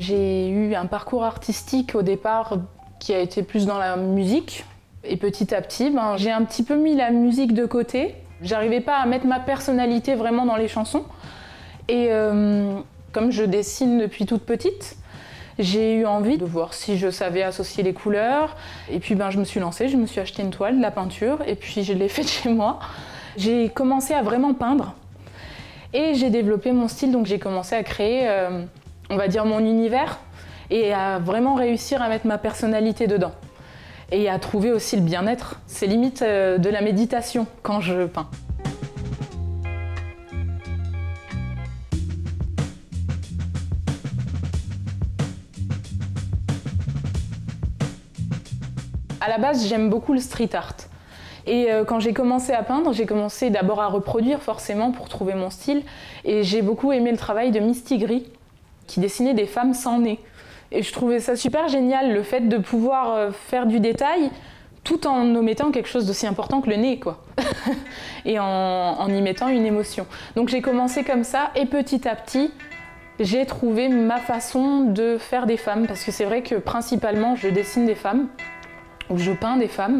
J'ai eu un parcours artistique au départ qui a été plus dans la musique. Et petit à petit, j'ai un petit peu mis la musique de côté. J'arrivais pas à mettre ma personnalité vraiment dans les chansons. Et comme je dessine depuis toute petite, j'ai eu envie de voir si je savais associer les couleurs. Et puis je me suis lancée, je me suis acheté une toile, de la peinture, et puis je l'ai faite chez moi. J'ai commencé à vraiment peindre. Et j'ai développé mon style, donc j'ai commencé à créer, on va dire, mon univers et à vraiment réussir à mettre ma personnalité dedans. Et à trouver aussi le bien-être. C'est limite de la méditation quand je peins. À la base, j'aime beaucoup le street art. Et quand j'ai commencé à peindre, j'ai commencé d'abord à reproduire forcément pour trouver mon style. Et j'ai beaucoup aimé le travail de Mistigri, qui dessinait des femmes sans nez. Et je trouvais ça super génial, le fait de pouvoir faire du détail tout en omettant quelque chose d'aussi important que le nez, quoi. Et en y mettant une émotion. Donc j'ai commencé comme ça, et petit à petit, j'ai trouvé ma façon de faire des femmes. Parce que c'est vrai que principalement, je dessine des femmes, ou je peins des femmes.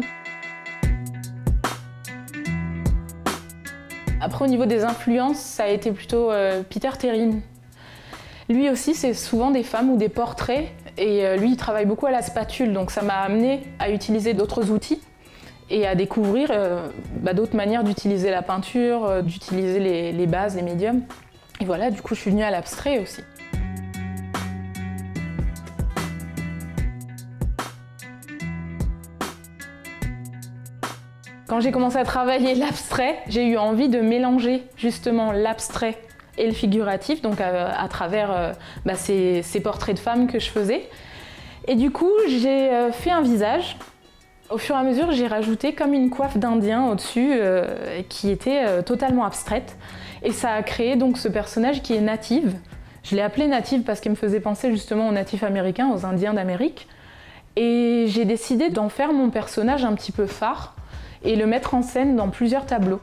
Après, au niveau des influences, ça a été plutôt Peter Terrine. Lui aussi, c'est souvent des femmes ou des portraits. Et lui, il travaille beaucoup à la spatule, donc ça m'a amené à utiliser d'autres outils et à découvrir d'autres manières d'utiliser la peinture, d'utiliser les bases, les médiums. Et voilà, du coup, je suis venue à l'abstrait aussi. Quand j'ai commencé à travailler l'abstrait, j'ai eu envie de mélanger justement l'abstrait et le figuratif, donc à travers ces portraits de femmes que je faisais. Et du coup, j'ai fait un visage. Au fur et à mesure, j'ai rajouté comme une coiffe d'Indien au-dessus qui était totalement abstraite. Et ça a créé donc ce personnage qui est native. Je l'ai appelé native parce qu'il me faisait penser justement aux natifs américains, aux Indiens d'Amérique. Et j'ai décidé d'en faire mon personnage un petit peu phare et le mettre en scène dans plusieurs tableaux.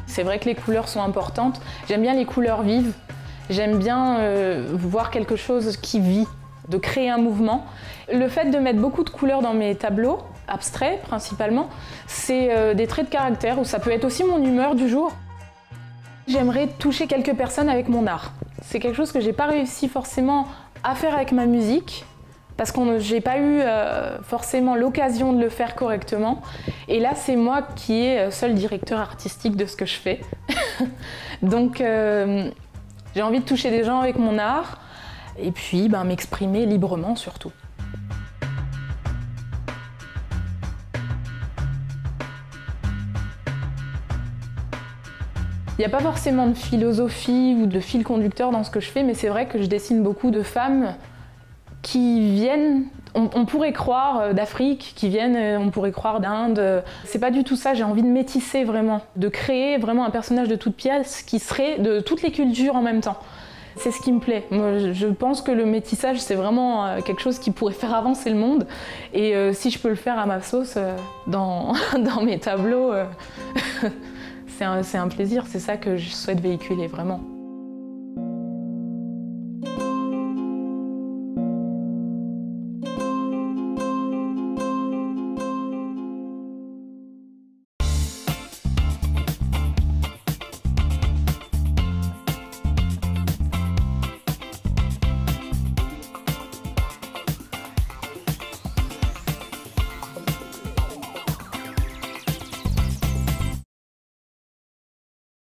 C'est vrai que les couleurs sont importantes. J'aime bien les couleurs vives. J'aime bien voir quelque chose qui vit, de créer un mouvement. Le fait de mettre beaucoup de couleurs dans mes tableaux, abstraits principalement, c'est des traits de caractère, ou ça peut être aussi mon humeur du jour. J'aimerais toucher quelques personnes avec mon art. C'est quelque chose que j'ai pas réussi forcément à faire avec ma musique, parce que j'ai pas eu forcément l'occasion de le faire correctement. Et là, c'est moi qui est seul directeur artistique de ce que je fais. Donc, j'ai envie de toucher des gens avec mon art, et puis m'exprimer librement surtout. Il n'y a pas forcément de philosophie ou de fil conducteur dans ce que je fais, mais c'est vrai que je dessine beaucoup de femmes qui viennent, on pourrait croire d'Afrique, qui viennent, on pourrait croire d'Inde. C'est pas du tout ça, j'ai envie de métisser vraiment, de créer vraiment un personnage de toute pièce qui serait de toutes les cultures en même temps. C'est ce qui me plaît. Moi, je pense que le métissage, c'est vraiment quelque chose qui pourrait faire avancer le monde. Et si je peux le faire à ma sauce dans mes tableaux, c'est un plaisir, c'est ça que je souhaite véhiculer vraiment.